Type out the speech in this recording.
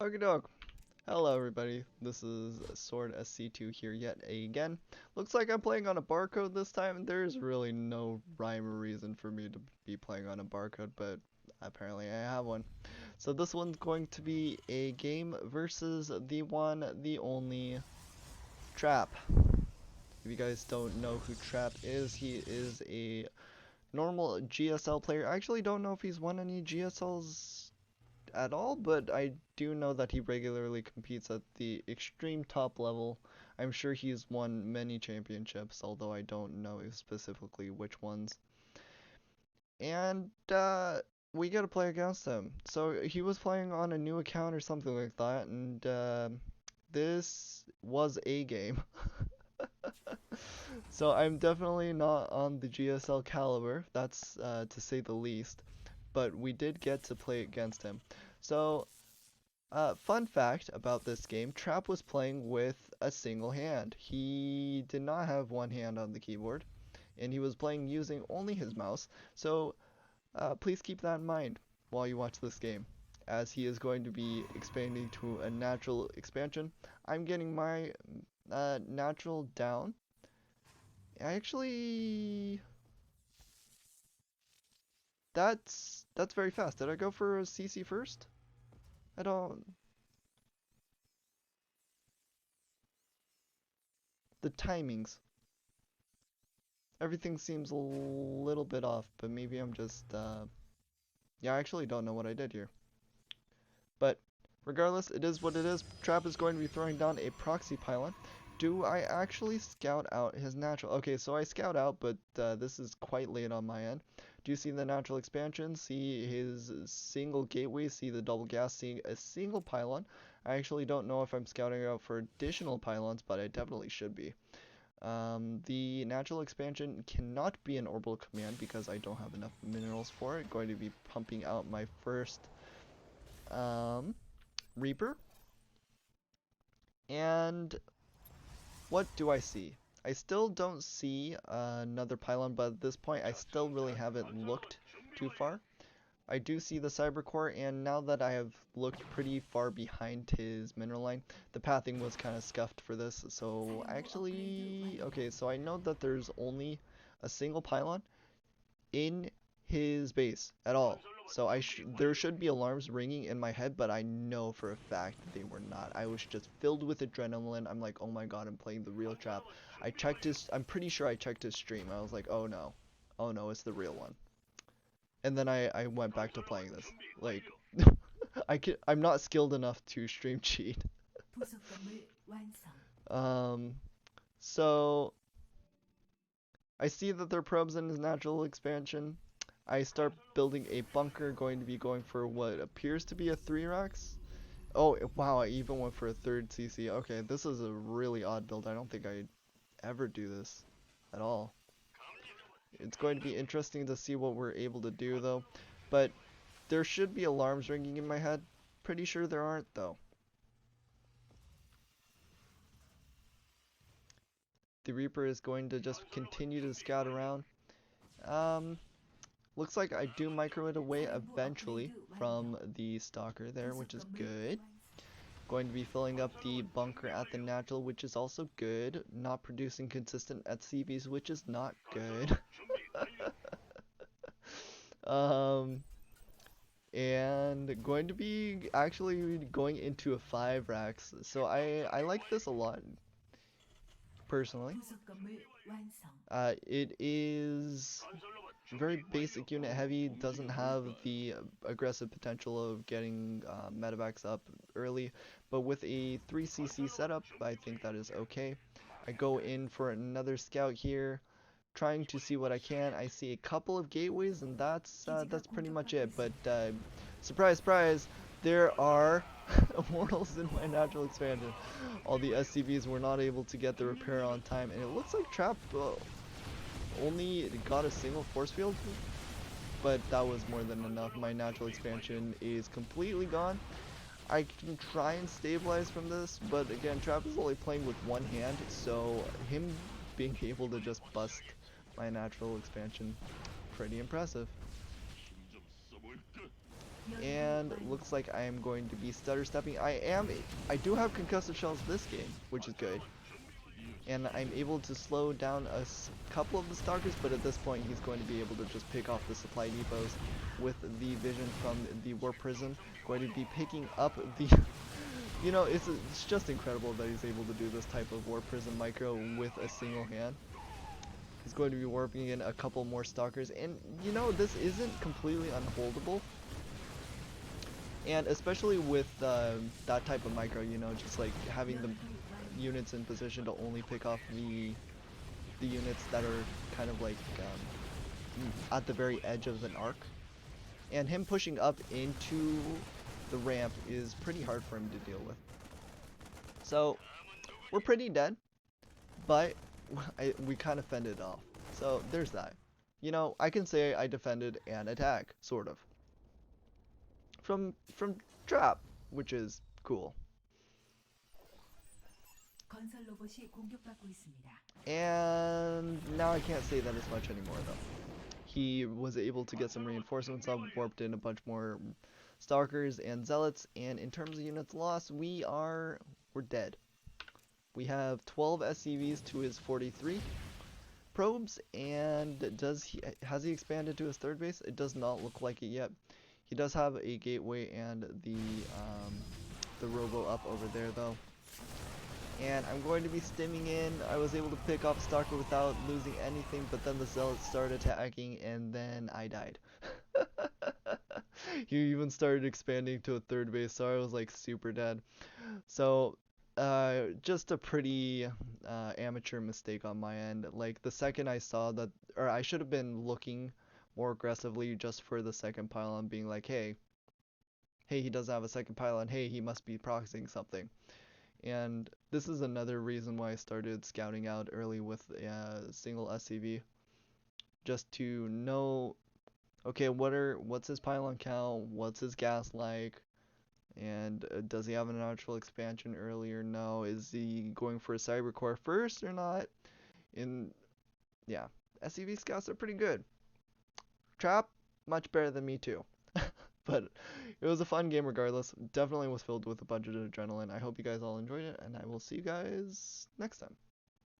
Okie doke. Hello everybody, this is Sword SC2 here yet again. Looks like I'm playing on a barcode this time. There's really no rhyme or reason for me to be playing on a barcode, but apparently I have one. So this one's going to be a game versus the one, the only, Trap. If you guys don't know who Trap is, he is a normal GSL player. I actually don't know if he's won any GSLs at all, but I do know that he regularly competes at the extreme top level. I'm sure he's won many championships, although I don't know specifically which ones. And we gotta play against him. So he was playing on a new account or something like that, and this was a game. So I'm definitely not on the GSL caliber, that's to say the least, but we did get to play against him. So fun fact about this game, Trap was playing with a single hand. He did not have one hand on the keyboard, and he was playing using only his mouse. So please keep that in mind while you watch this game, as he is going to be expanding to a natural expansion. I'm getting my natural down. Actually, that's very fast. Did I go for a CC first? I don't. The timings. Everything seems a little bit off, but maybe I'm just, yeah, I actually don't know what I did here. But regardless, it is what it is. Trap is going to be throwing down a proxy pylon. Do I actually scout out his natural? Okay, so I scout out, but this is quite late on my end. Do you see the natural expansion? See his single gateway? See the double gas? See a single pylon? I actually don't know if I'm scouting out for additional pylons, but I definitely should be. The natural expansion cannot be an orbital command because I don't have enough minerals for it. Going to be pumping out my first Reaper. And what do I see? I still don't see another pylon, but at this point I still really haven't looked too far. I do see the cyber core, and now that I have looked pretty far behind his mineral line, the pathing was kind of scuffed for this. So actually, okay, so I know that there's only a single pylon in his base at all. So there should be alarms ringing in my head, but I know for a fact they were not. I was just filled with adrenaline. I'm like, oh my god, I'm playing the real Trap. I'm pretty sure I checked his stream. I was like, oh no, it's the real one. And then I went back to playing this. Like, I'm not skilled enough to stream cheat. Um, so I see that there are probes in his natural expansion. I start building a bunker, going to be going for what appears to be a 3 racks. Oh, wow, I even went for a third CC. Okay, this is a really odd build. I don't think I'd ever do this at all. It's going to be interesting to see what we're able to do, though. But there should be alarms ringing in my head. Pretty sure there aren't, though. The Reaper is going to just continue to scout around. Looks like I do micro it away eventually from the Stalker there, which is good. Going to be filling up the bunker at the natural, which is also good. Not producing consistent at CVs, which is not good. And going to be actually going into a 5 racks. So I like this a lot, personally. It is very basic unit heavy, doesn't have the aggressive potential of getting medevacs up early, but with a 3cc setup, I think that is okay. I go in for another scout here, trying to see what I can. I see a couple of gateways, and that's pretty much it. But surprise, surprise, there are immortals in my natural expansion. All the SCVs were not able to get the repair on time, and it looks like Trap only got a single force field, but that was more than enough. My natural expansion is completely gone. I can try and stabilize from this, but again, Trap is only playing with one hand, so him being able to just bust my natural expansion, pretty impressive. And looks like I am going to be stutter stepping. I do have concussive shells this game, which is good. And I'm able to slow down a couple of the stalkers, but at this point he's going to be able to just pick off the supply depots with the vision from the warp prism. Going to be picking up the you know, it's just incredible that he's able to do this type of warp prism micro with a single hand. He's going to be warping in a couple more stalkers, and you know, this isn't completely unholdable. And especially with that type of micro, you know, just like having the units in position to only pick off the units that are kind of like at the very edge of an arc. And him pushing up into the ramp is pretty hard for him to deal with. So we're pretty dead, but we kind of fended off. So there's that. You know, I can say I defended and attack, sort of. From trap, which is cool. And now I can't say that as much anymore though. He was able to get some reinforcements up, warped in a bunch more stalkers and zealots, and in terms of units lost, we're dead. We have 12 SCVs to his 43 probes, and has he expanded to his third base? It does not look like it yet. He does have a gateway and the robo up over there though. And I'm going to be stimming in. I was able to pick off Stalker without losing anything, but then the Zealots started attacking, and then I died. He even started expanding to a third base, so I was like super dead. So, just a pretty amateur mistake on my end. Like, the second I saw that, or I should have been looking more aggressively just for the second pylon, being like, hey, he doesn't have a second pylon, hey, he must be proxying something. And this is another reason why I started scouting out early with a single SCV, just to know, okay, what's his pylon count, what's his gas like, and does he have a natural expansion early or no? Is he going for a cybercore first or not? And yeah, SCV scouts are pretty good. Trap, much better than me too. But it was a fun game regardless. Definitely was filled with a bunch of adrenaline. I hope you guys all enjoyed it, and I will see you guys next time.